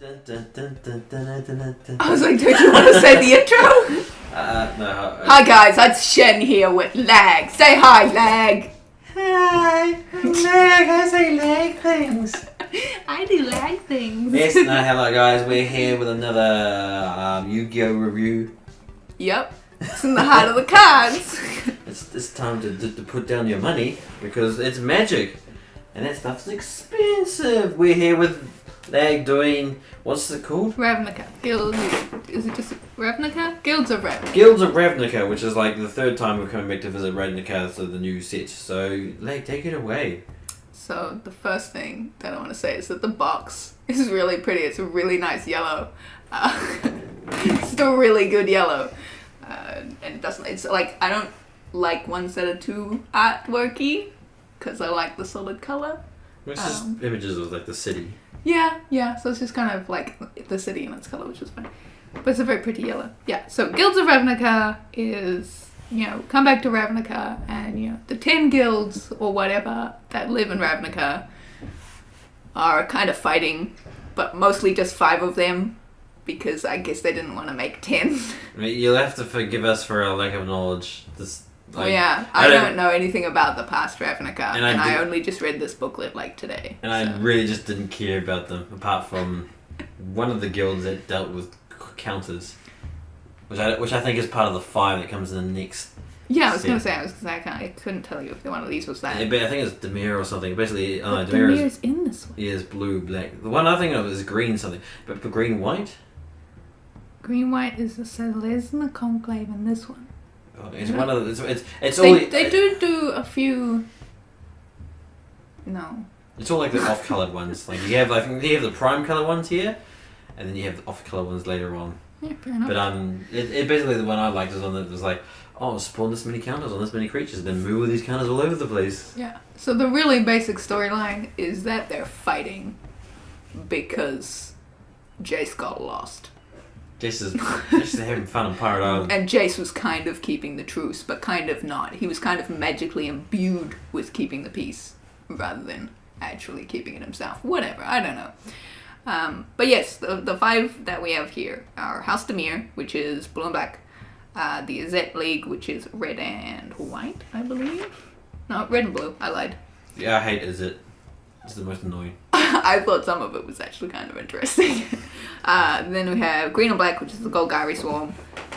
I was like, don't you want to say the intro? No. Hi guys, that's Shen here with Lag. Say hi, Lag. Hi, I'm Lag. I say lag things. I do lag things. Yes, no, hello guys. We're here with another Yu-Gi-Oh review. Yep, it's in the heart of the cards. It's time to put down your money because it's magic, and that stuff's expensive. We're here with Lag doing, what's it called? Ravnica. Is it just Ravnica? Guilds of Ravnica. Guilds of Ravnica, which is like the third time we're coming back to visit Ravnica, so the new set. So, Lag, take it away. So the first thing that I want to say is that the box is really pretty. It's a really nice yellow. It's still really good yellow. And it doesn't, it's like, I don't like ones that are too artworky because I like the solid color. It's just images of like the city. Yeah, so it's just kind of like the city in its color, which is fine. But it's a very pretty yellow. Yeah, so Guilds of Ravnica is, come back to Ravnica and, the 10 guilds or whatever that live in Ravnica are kind of fighting, but mostly just 5 of them because I guess they didn't want to make 10. I mean, you'll have to forgive us for our lack of knowledge. I don't know anything about the past Ravnica, and I only just read this booklet today. And I really just didn't care about them, apart from one of the guilds that dealt with counters, which I think is part of the 5 that comes in the next. Yeah, I was gonna say I couldn't tell you if one of these was that. Yeah, but I think it's Demir or something. Basically, Demir is in this one. Yeah, it's blue, black. The one I think of is green something, but green white. Green white is the Selesnya Conclave in this one. Oh, it's one of the, it's they do a few. No. It's all like the off-colored ones. Like you have the prime color ones here, and then you have the off-color ones later on. Yeah, fair enough. But it basically the one I liked is one that was like, oh, spawn this many counters on this many creatures, and then move with these counters all over the place. Yeah. So the really basic storyline is that they're fighting because Jace got lost. Jace is having fun on Pirate Island. And Jace was kind of keeping the truce, but kind of not. He was kind of magically imbued with keeping the peace rather than actually keeping it himself. Whatever, I don't know. But yes, the 5 that we have here are House Demir, which is blue and black. The Azet League, which is red and white, I believe. No, red and blue. I lied. Yeah, I hate Azet. It's the most annoying. I thought some of it was actually kind of interesting. Then we have green and black, which is the Golgari Swarm.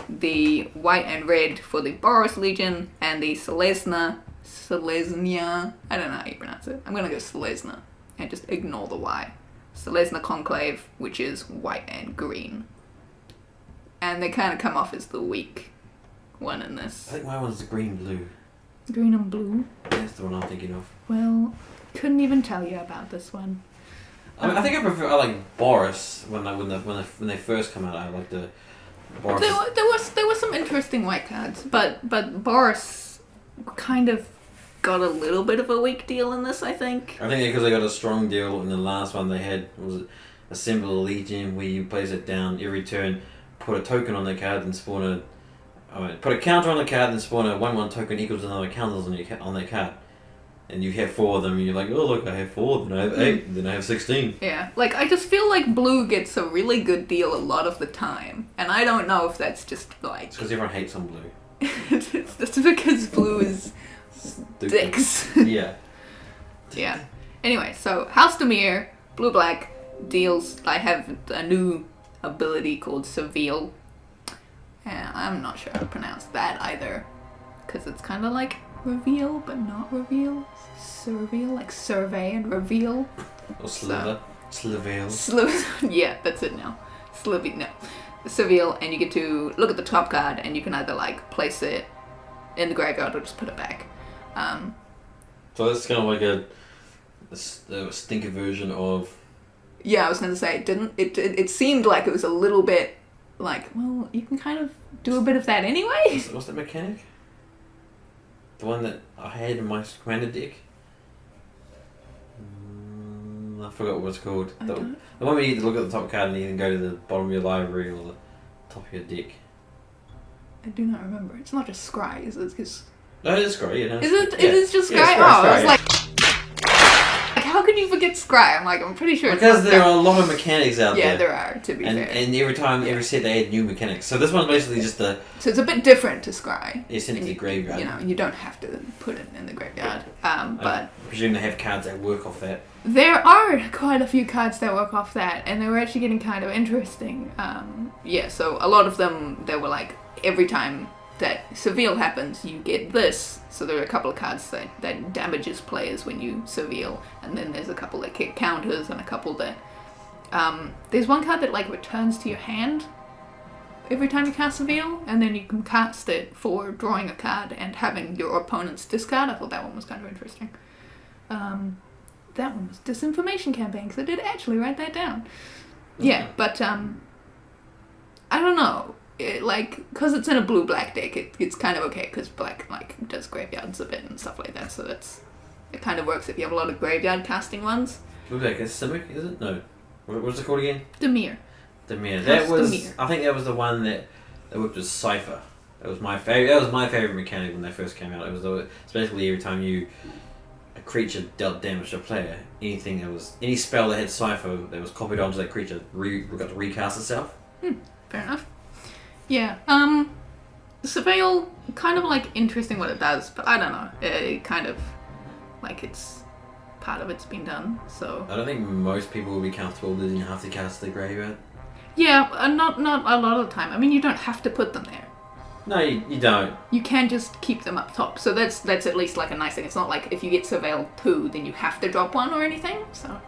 The white and red for the Boros Legion. And the Selesnya. I don't know how you pronounce it. I'm going to go Selesnya. And just ignore the Y. Selesnya Conclave, which is white and green. And they kind of come off as the weak one in this. I think my one's the green-blue. Green and blue? That's the one I'm thinking of. Well, couldn't even tell you about this one. I think I like Boris when they first come out. I like the Boris. There was some interesting white cards, but Boris kind of got a little bit of a weak deal in this, I think. I think because they got a strong deal in the last one they had was Assemble a Legion where you place it down every turn, put a token on the card and spawn put a counter on the card and spawn a 1/1 token equals another counters on that card. And you have 4 of them, and you're like, oh look, I have 4, then I have 8, then I have 16. Yeah, I just feel like blue gets a really good deal a lot of the time, and I don't know if that's just It's because everyone hates on blue. It's because blue is dicks. Yeah. Yeah. Anyway, so House Demir, blue-black, deals, I have a new ability called Surveil. And I'm not sure how to pronounce that either, because it's kind of like reveal, but not reveal. Surveil, like survey and reveal. Or sliver. Sliveil. Yeah, that's it now. No. Surveil, and you get to look at the top card, and you can either place it in the graveyard or just put it back. So that's kind of like a stinker version of. Yeah, I was gonna say it seemed like it was a little bit well, you can kind of do a bit of that anyway. What's that mechanic? The one that I had in my commander deck? I forgot what it's called. The one where you look at the top card and you can go to the bottom of your library or the top of your deck. I do not remember. It's not just Scry, is it? No, it is Scry, yeah. Is it? Yeah. It is just Scry? Yeah, Scry, I was like, how how could you forget Scry? I'm like, I'm pretty sure. Because there are a lot of mechanics out there. Yeah, there are, to be fair. And every set they add new mechanics. So this one's basically just So it's a bit different to Scry. It's in the graveyard. You know, you don't have to put it in the graveyard. But I presume they have cards that work off that. there are quite a few cards that work off that, and they were actually getting kind of interesting. So a lot of them, they were like, every time that Surveil happens, you get this. So there are a couple of cards that damages players when you Surveil, and then there's a couple that kick counters, and a couple that... there's one card that like returns to your hand every time you cast Surveil, and then you can cast it for drawing a card and having your opponent's discard. I thought that one was kind of interesting. That one was Disinformation Campaign, because I did actually write that down. Yeah, but I don't know. Because it's in a blue-black deck, it's kind of okay, because black, does graveyards a bit and stuff like that, so it kind of works if you have a lot of graveyard casting ones. Blue-black is Simic, is it? No. What's it called again? Dimir. That was... Dimir. I think that was the one that worked with Cypher. That was my favorite mechanic when they first came out. It's basically every time a creature dealt damage to a player, any spell that had Cypher that was copied onto that creature got to recast itself. Fair enough. Yeah, Surveil, kind of interesting what it does, but I don't know. It kind of it's part of it's been done, so. I don't think most people will be comfortable losing half the cards to the graveyard. Yeah, not a lot of the time. I mean, you don't have to put them there. No, you don't. You can just keep them up top, so that's at least a nice thing. It's not like if you get Surveil 2, then you have to drop one or anything, so.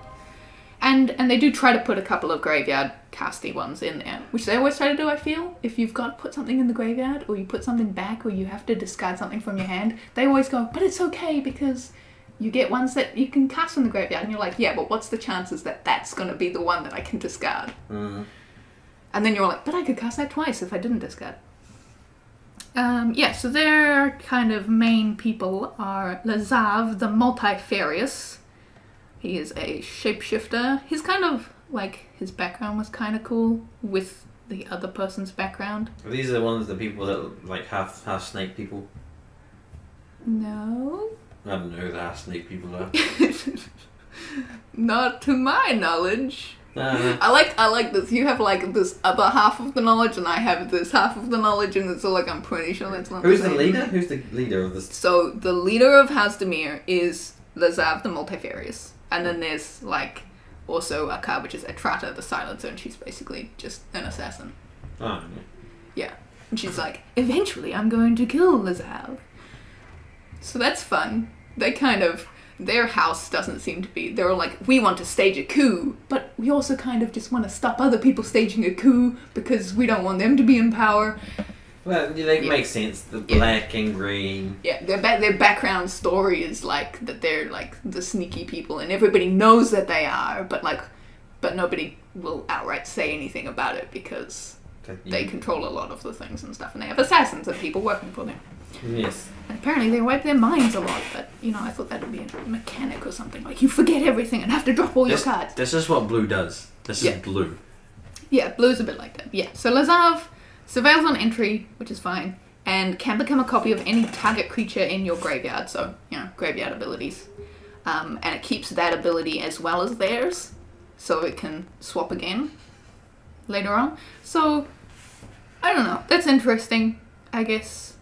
And they do try to put a couple of graveyard casty ones in there, which they always try to do, I feel. If you've got to put something in the graveyard, or you put something back, or you have to discard something from your hand, they always go, but it's okay, because you get ones that you can cast in the graveyard, and you're like, yeah, but what's the chances that that's going to be the one that I can discard? Mm. And then you're like, but I could cast that twice if I didn't discard. So their kind of main people are Lazav, the Multifarious. He is a shapeshifter. He's kind of his background was kind of cool with the other person's background. Are these the people that half snake people? No. I don't know who the half snake people are. Not to my knowledge. No. I like this. You have this other half of the knowledge, and I have this half of the knowledge, and it's all I'm pretty sure that's not. Who's the leader? Who's the leader of this? So the leader of House Dimir is Lazav the Multifarious. And then there's also a card which is Atrata the Silencer, and she's basically just an assassin. Oh, yeah. And she's like, eventually I'm going to kill Lazav. So that's fun. Their house doesn't seem to be, they're like, we want to stage a coup, but we also kind of just want to stop other people staging a coup because we don't want them to be in power. Well, they make sense. The black and green. Yeah, their background story is that they're the sneaky people, and everybody knows that they are, but nobody will outright say anything about it because they control a lot of the things and stuff, and they have assassins and people working for them. Yes. And apparently they wipe their minds a lot, but I thought that would be a mechanic or something. You forget everything and have to drop all your cards. This is what blue does. This is blue. Yeah, blue's a bit like that. Yeah, so Lazav surveils on entry, which is fine, and can become a copy of any target creature in your graveyard, so, graveyard abilities. And it keeps that ability as well as theirs, so it can swap again later on. So, I don't know, that's interesting, I guess.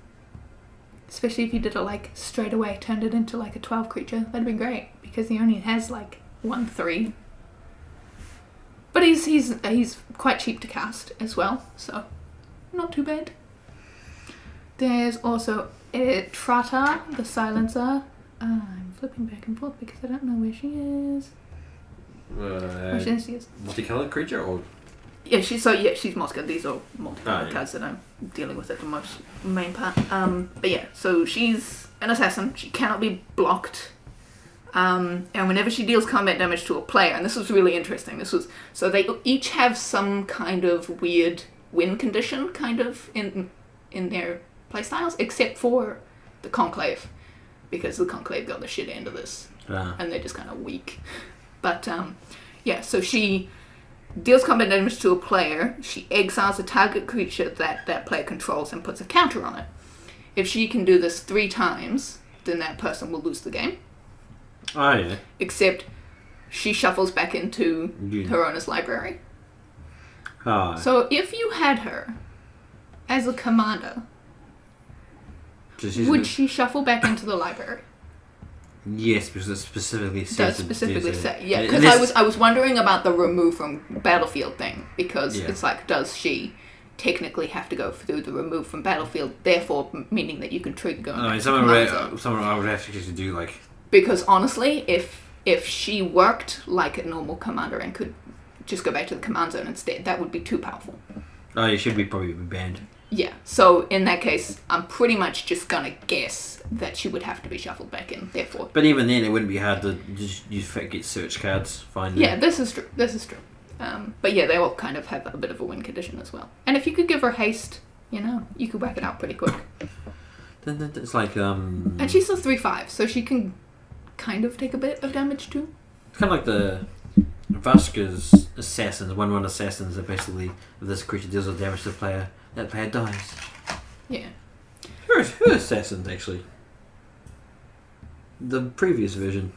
Especially if you did it straight away, turned it into a 12 creature, that'd be great, because he only has 1/3. But he's quite cheap to cast as well, so not too bad. There's also Trata, the Silencer. I'm flipping back and forth because I don't know where she is. Where she is. Multicolored creature or? Yeah, she's multicolored. These are multicolored cards that I'm dealing with at the most main part. But yeah, so she's an assassin. She cannot be blocked. And whenever she deals combat damage to a player, and this was really interesting. So they each have some kind of weird win condition in their playstyles, except for the Conclave, because the Conclave got the shit end of this, and they're just kind of weak. But so she deals combat damage to a player. She exiles a target creature that player controls and puts a counter on it. If she can do this 3 times, then that person will lose the game. Oh yeah. Except she shuffles back into her owner's library. Ah. So if you had her as a commander, would she shuffle back into the library? Yes, because it specifically says. Does specifically say, yeah. Because I was wondering about the remove from battlefield thing, because it's like, does she technically have to go through the remove from battlefield, therefore meaning that you can trigger going back to someone I would have to do like. Because honestly, if she worked like a normal commander and could just go back to the command zone instead, that would be too powerful. Oh, you should probably be banned. Yeah, so in that case, I'm pretty much just gonna guess that she would have to be shuffled back in, therefore. But even then, it wouldn't be hard to just get search cards, find them. Yeah, this is true. But yeah, they all kind of have a bit of a win condition as well. And if you could give her haste, you could whack it out pretty quick. Then it's like And she's a 3/5, so she can kind of take a bit of damage too. It's kind of like the Vaska's assassins, 1/1 assassins are basically, if this creature deals with damage to the player, that player dies. Yeah. Who are assassins, actually? The previous version.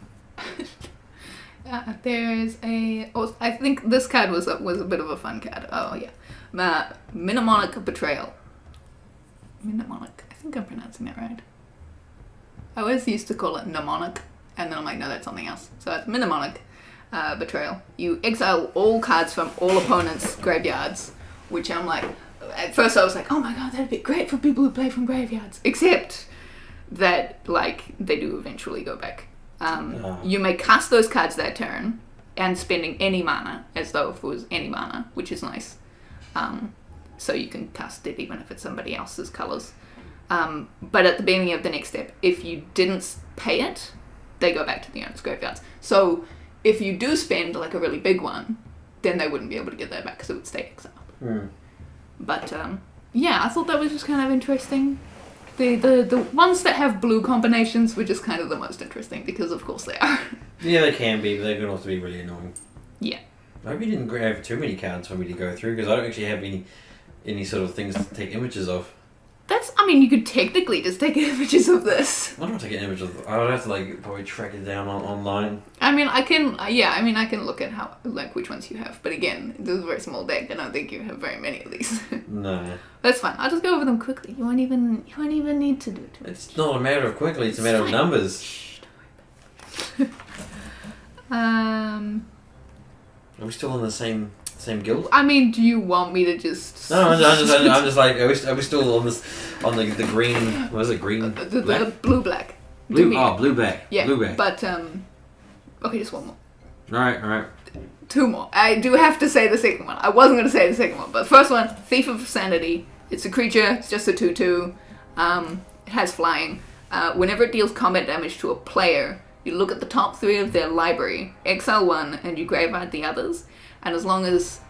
There's I think this card was a bit of a fun card. Oh, yeah. Mnemonic Betrayal. Mnemonic. I think I'm pronouncing that right. I always used to call it mnemonic, and then I'm like, no, that's something else. So it's Mnemonic Betrayal. You exile all cards from all opponents' graveyards, which I'm like, at first I was like, oh my god, that'd be great for people who play from graveyards. Except that, like, they do eventually go back. You may cast those cards that turn, and spending any mana, as though if it was any mana, which is nice. So you can cast it even if it's somebody else's colours. But at the beginning of the next step, if you didn't pay it, they go back to the owner's graveyards. So if you do spend like a really big one, then they wouldn't be able to get that back because it would stay exiled. But yeah, I thought that was just kind of interesting. The ones that have blue combinations were just kind of the most interesting because of course they are. Yeah, they can be, but they can also be really annoying. Yeah. I hope you didn't have too many cards for me to go through because I don't actually have any sort of things to take images of. You could technically just take images of this. I don't take an image of. I would have to probably track it down online. I can look at how which ones you have, but again, this is a very small deck. I don't think you have very many of these. No. That's fine. I'll just go over them quickly. You won't even need to do it. It's not a matter of quickly. It's a matter of numbers. Shh, Are we still in the same guild? Do you want me to just? No, I'm just like, are we still on the green? What is it? Green? The blue-black. Blue-black. Yeah. Blue-black. But okay, just one more. All right. Two more. I do have to say the second one. I wasn't going to say the second one, but the first one, Thief of Sanity. It's a creature. It's just a 2/2. It has flying. Whenever it deals combat damage to a player, you look at the top 3 of their library, exile 1, and you graveyard the others. And as long as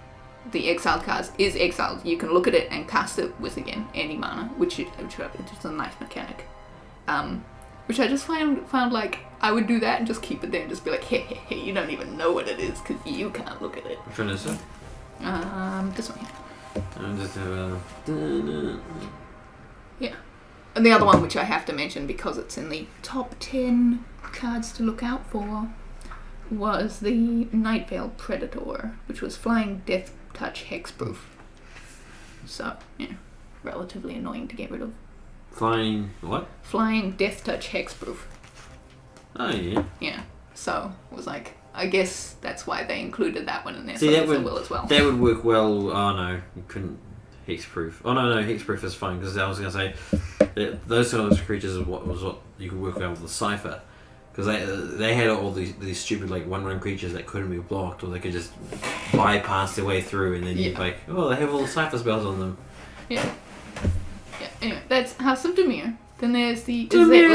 the exiled card is exiled, you can look at it and cast it with, again, any mana, which is just a nice mechanic. Which I just found like, I would do that and just keep it there and just be like, hey, you don't even know what it is because you can't look at it. Which one is it? This one here. Yeah. And the other one, which I have to mention because it's in the top 10 cards to look out for, was the Nightveil Predator, which was flying Death Touch Hexproof. So, yeah, relatively annoying to get rid of. Flying what? Flying Death Touch Hexproof. Oh, yeah. Yeah, so it was like, I guess that's why they included that one in there. See, so that will as well. That would work well. Oh, no, you couldn't. Hexproof. Oh, no, Hexproof is fine because I was going to say that those sort of creatures is what you could work out with the Cypher. Because they had all these stupid 1/1 creatures that couldn't be blocked, or they could just bypass their way through, and then you'd like, oh, they have all the Cypher spells on them. Yeah. Anyway, that's House of Dimir. Then there's the Izzet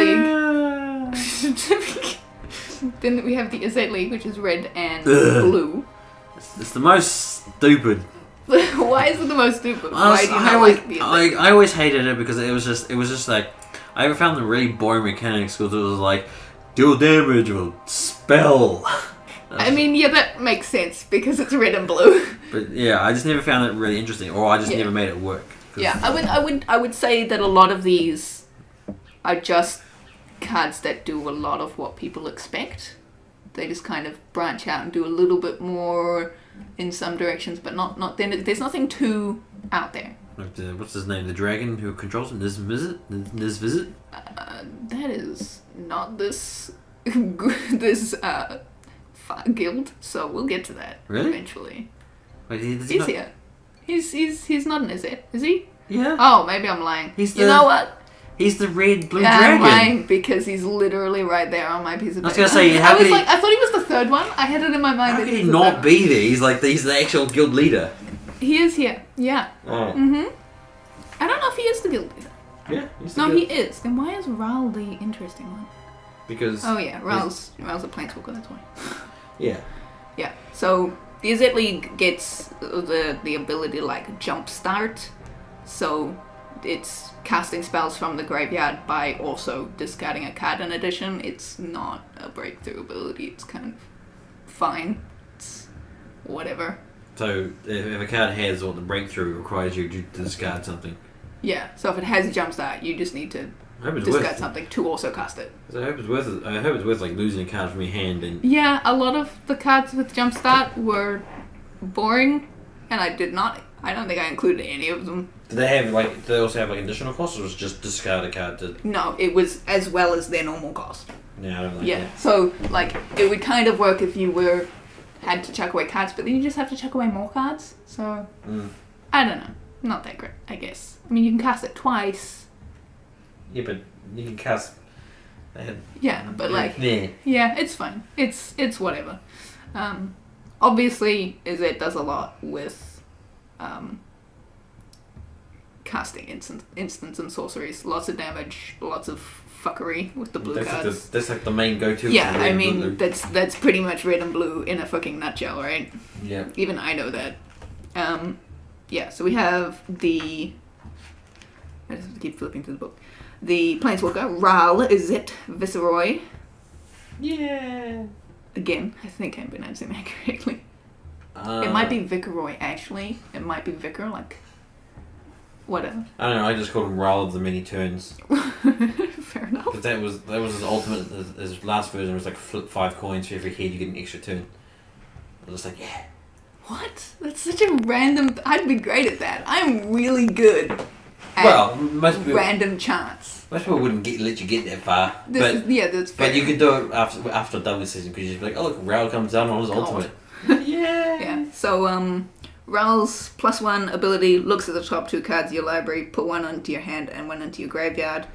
League. Then we have the Izzet League, which is red and blue. It's the most stupid. Why is it the most stupid? Why do you not like the Izzet League? I always hated it because it was just like, I found the really boring mechanics because it was like, deal damage or spell. That makes sense because it's red and blue. But yeah, I just never found it really interesting, or I just never made it work. Yeah, I would say that a lot of these are just cards that do a lot of what people expect. They just kind of branch out and do a little bit more in some directions, but not. Then there's nothing too out there. Like what's his name? The dragon who controls it? This visit? That is not this guild. So we'll get to that eventually. Wait, he's here. He's not in, is he? Yeah. Oh, maybe I'm lying. You know what? He's the red blue dragon. dragon. I'm lying because he's literally right there on my piece of paper. I was gonna say, I thought he was the third one. I had it in my mind. How could he not be there? He's the actual guild leader. He is here. Yeah. Oh. I don't know if he is the guild leader. Yeah. He's the guild. He is. Then why is Ral the interesting one? Because. Oh yeah, Ral's a planeswalker. That's why. Yeah. Yeah. So the Azet League gets the ability to like jumpstart. So it's casting spells from the graveyard by also discarding a card in addition. It's not a breakthrough ability. It's kind of fine. It's whatever. So if a card has or the breakthrough requires you to discard something. Yeah. So if it has a jumpstart, you just need to discard something to also cast it. So I hope it's worth like losing a card from your hand and. Yeah, a lot of the cards with jumpstart were boring, and I don't think I included any of them. Do they also have like additional costs, or was it just discard a card to? No, it was as well as their normal cost. Yeah, I don't like that. So like it would kind of work if you had to chuck away cards, but then you just have to chuck away more cards. So I don't know, not that great, I guess. I mean, you can cast it twice. Yeah, but you can cast. Yeah, but yeah, it's fine. It's whatever. Obviously, it does a lot with. Casting instants and sorceries, lots of damage, lots of fuckery with the blue cards. That's like the main go-to. Yeah, I mean that's pretty much red and blue in a fucking nutshell, right? Yeah. Even I know that. Yeah. So we have the. I just have to keep flipping through the book. The Planeswalker Ral Azet Viceroy. Yeah. Again, I think I'm pronouncing that correctly. It might be Viceroy actually. It might be Vicar like. Whatever. I don't know. I just called him Ral of the many turns. Fair enough. But that was his ultimate. His last version was like flip 5 coins for every head you get an extra turn. I was just like, yeah. What? That's such a random. I'd be great at that. I'm really good. At most people, random chance. Most people wouldn't let you get that far. That's fair. But you could do it after a double decision because you'd be like, oh look, Ral comes down on his ultimate. Yeah. Yeah. So Ral's +1 ability looks at the top 2 cards of your library, put one onto your hand and one into your graveyard.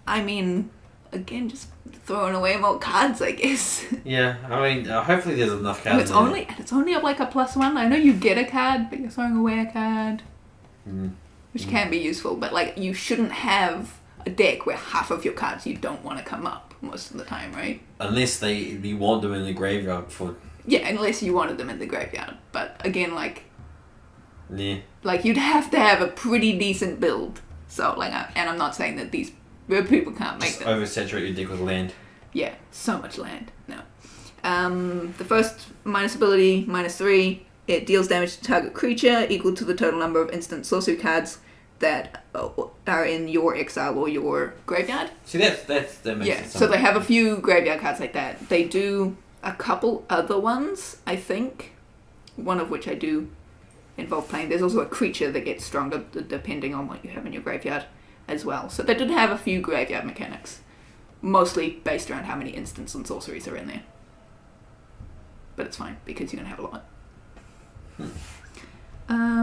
I mean, again, just throwing away more cards, I guess. Yeah, I mean, hopefully there's enough cards. It's only up like a +1. I know you get a card, but you're throwing away a card, which can be useful. But like, you shouldn't have a deck where half of your cards you don't want to come up most of the time, right? Unless you want them in the graveyard for. Yeah, unless you wanted them in the graveyard. But again, yeah, you'd have to have a pretty decent build. So and I'm not saying that these people can't make them. Oversaturate your deck with land. Yeah, so much land. No. The first minus ability, -3. It deals damage to target creature equal to the total number of instant sorcery cards that are in your exile or your graveyard. See, that makes sense. So they have a few graveyard cards like that. They do a couple other ones, I think. One of which I do involve playing. There's also a creature that gets stronger depending on what you have in your graveyard as well. So they did have a few graveyard mechanics. Mostly based around how many instants and sorceries are in there. But it's fine, because you're going to have a lot.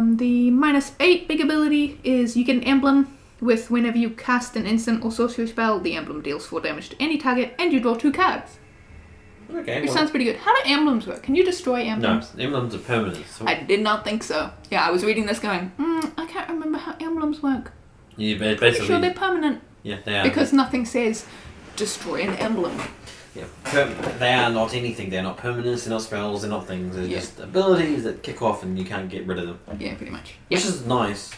The -8 big ability is you get an emblem with whenever you cast an instant or sorcery spell, the emblem deals 4 damage to any target and you draw 2 cards. Okay. Which sounds pretty good. How do emblems work? Can you destroy emblems? No, emblems are permanent. So. I did not think so. Yeah, I was reading this going, I can't remember how emblems work. Yeah, I'm pretty sure they're permanent. Yeah, they are. Because nothing says destroy an emblem. Yeah, they are not anything. They're not permanents, they're not spells, they're not things. They're just abilities that kick off and you can't get rid of them. Yeah, pretty much. Which is nice.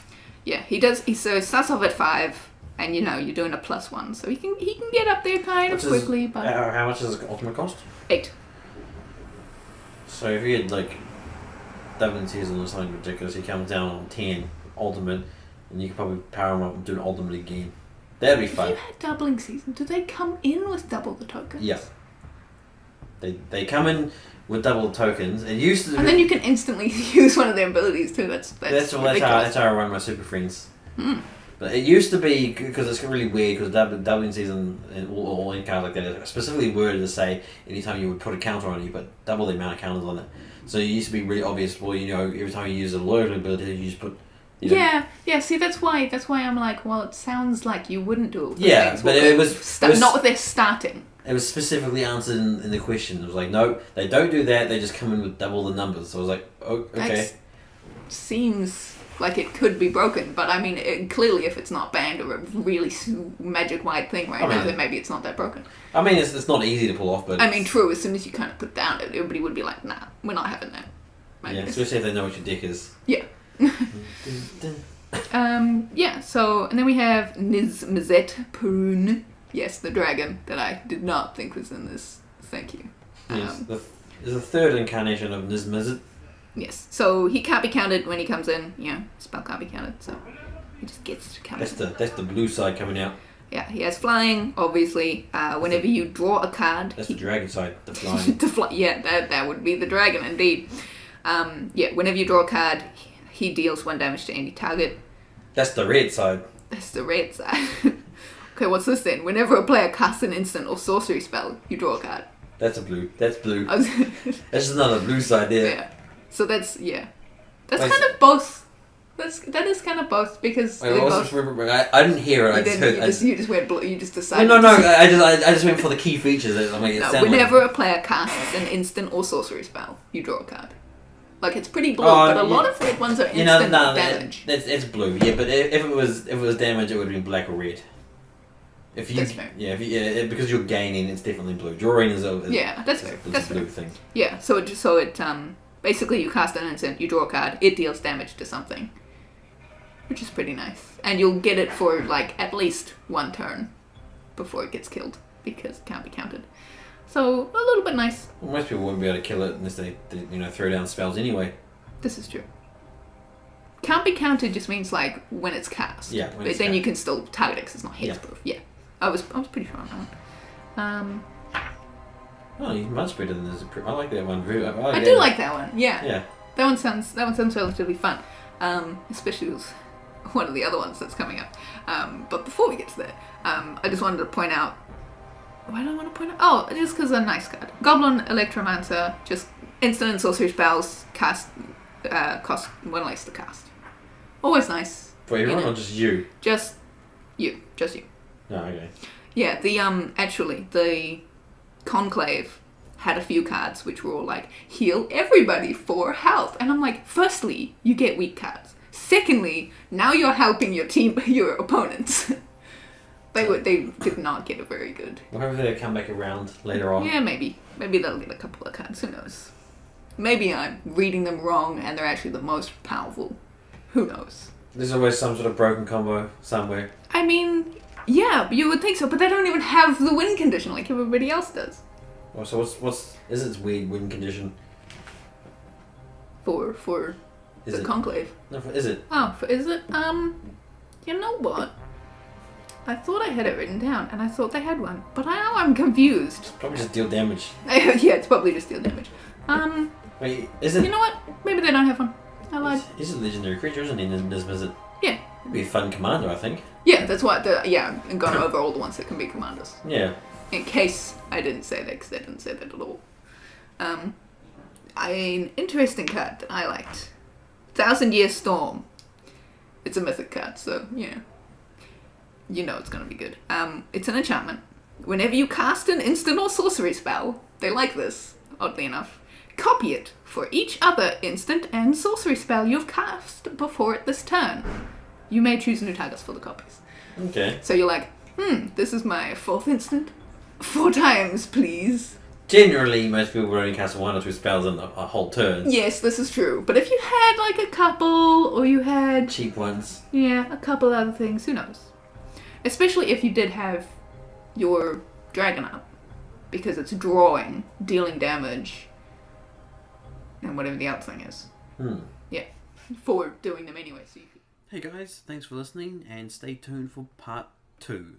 Yeah, he starts off at 5, and you're doing a +1, so he can get up there kind of quickly. But how much does his ultimate cost? 8. So if you had doubling season or something ridiculous, he comes down on 10 ultimate, and you can probably power him up and do an ultimate again. That'd be fun. If you had doubling season, do they come in with double the tokens? Yeah. They come in with double tokens. It used to. And then you can instantly use one of their abilities too. That's how I run my Super Friends. Mm. But it used to be, because it's really weird, because doubling season and all in cards like that are specifically worded to say anytime you would put a counter on it, you put double the amount of counters on it. So it used to be really obvious. Well, every time you use a loyalty ability, you just put. Yeah. See, that's why I'm like, well, it sounds like you wouldn't do it. Yeah, but it was not with their starting. It was specifically answered in the question. It was like, no, they don't do that. They just come in with double the numbers. So I was like, oh, okay. That seems like it could be broken, but I mean, clearly, if it's not banned or a really magic-wide thing now, then maybe it's not that broken. I mean, it's not easy to pull off, but... I mean, true, as soon as you kind of put down, everybody would be like, nah, we're not having that. Yeah, especially if they know what your deck is. Yeah. So, and then we have Nizmazet Perun. Yes, the dragon that I did not think was in this. Thank you. Yes, there's a third incarnation of Nizmazet. Yes, so he can't be counted when he comes in. Spell can't be counted, so he just gets to count. That's the blue side coming out. Yeah, he has flying, obviously. Whenever you draw a card... That's the dragon side, the flying. Yeah, that would be the dragon, indeed. Whenever you draw a card, he deals 1 damage to any target. That's the red side. That's the red side. Okay, what's this then? Whenever a player casts an instant or sorcery spell, you draw a card. That's blue. That's just another blue side there. Yeah. So that's kind of both. That is kind of both, because I didn't hear it. You just went blue. You just decided. No. I just went for the key features. Whenever a player casts an instant or sorcery spell, you draw a card. Like, it's pretty blue, but a lot of red ones are instant damage. It's blue. Yeah, but if it was damage, it would have been black or red. That's fair. Because you're gaining, it's definitely blue. Drawing is a that's fair. That's a blue thing. Yeah, so it basically you cast an instant, you draw a card, it deals damage to something, which is pretty nice, and you'll get it for like at least 1 turn before it gets killed, because it can't be counted. So a little bit nice. Well, most people wouldn't be able to kill it unless they throw down spells anyway. This is true. Can't be counted just means like when it's cast. Yeah. But then you can still target it because it's not hexproof. Yeah. I was pretty sure on that one. Oh, you're much better than this. I like that one. I do like that one. Yeah. Yeah. That one sounds relatively fun. Especially with one of the other ones that's coming up. But before we get to that, I just wanted to point out. Why do I want to point out? Oh, just because a nice card. Goblin Electromancer, just instant and sorcery spells, cost 1 less to cast. Always nice. For everyone or just you? Just you. Oh, okay. Yeah, the Conclave had a few cards which were all like, heal everybody for health. And I'm like, firstly, you get weak cards. Secondly, now you're helping your opponents. They did not get it very good. Well, hopefully they'll come back around later on. Yeah, maybe. Maybe they'll get a couple of cards. Who knows? Maybe I'm reading them wrong and they're actually the most powerful. Who knows? There's always some sort of broken combo somewhere. I mean, yeah, you would think so, but they don't even have the win condition like everybody else does. Oh, so is its weird win condition? For the Conclave. No, is it? Is it? You know what? I thought I had it written down, and I thought they had one, but now I'm confused. It's probably just deal damage. Yeah, it's probably just deal damage. Wait, is it? You know what? Maybe they don't have one. I lied. He's a legendary creature, isn't he? Nizmazet? Yeah. He'd be a fun commander, I think. Yeah, that's why. I've gone over all the ones that can be commanders. Yeah. In case I didn't say that, because I didn't say that at all. An interesting card that I liked. 1,000-Year Storm. It's a mythic card, so yeah. You know it's gonna be good. It's an enchantment. Whenever you cast an instant or sorcery spell, they like this, oddly enough, copy it for each other instant and sorcery spell you've cast before it this turn. You may choose new targets for the copies. Okay. So you're like, this is my 4th instant. 4 times, please. Generally, most people will only cast 1 or 2 spells in a whole turn. Yes, this is true. But if you had like a couple, or you had... cheap ones. Yeah, a couple other things, who knows? Especially if you did have your dragon up. Because it's drawing, dealing damage, and whatever the other thing is. Yeah, for doing them anyway. So you could... Hey guys, thanks for listening, and stay tuned for part 2.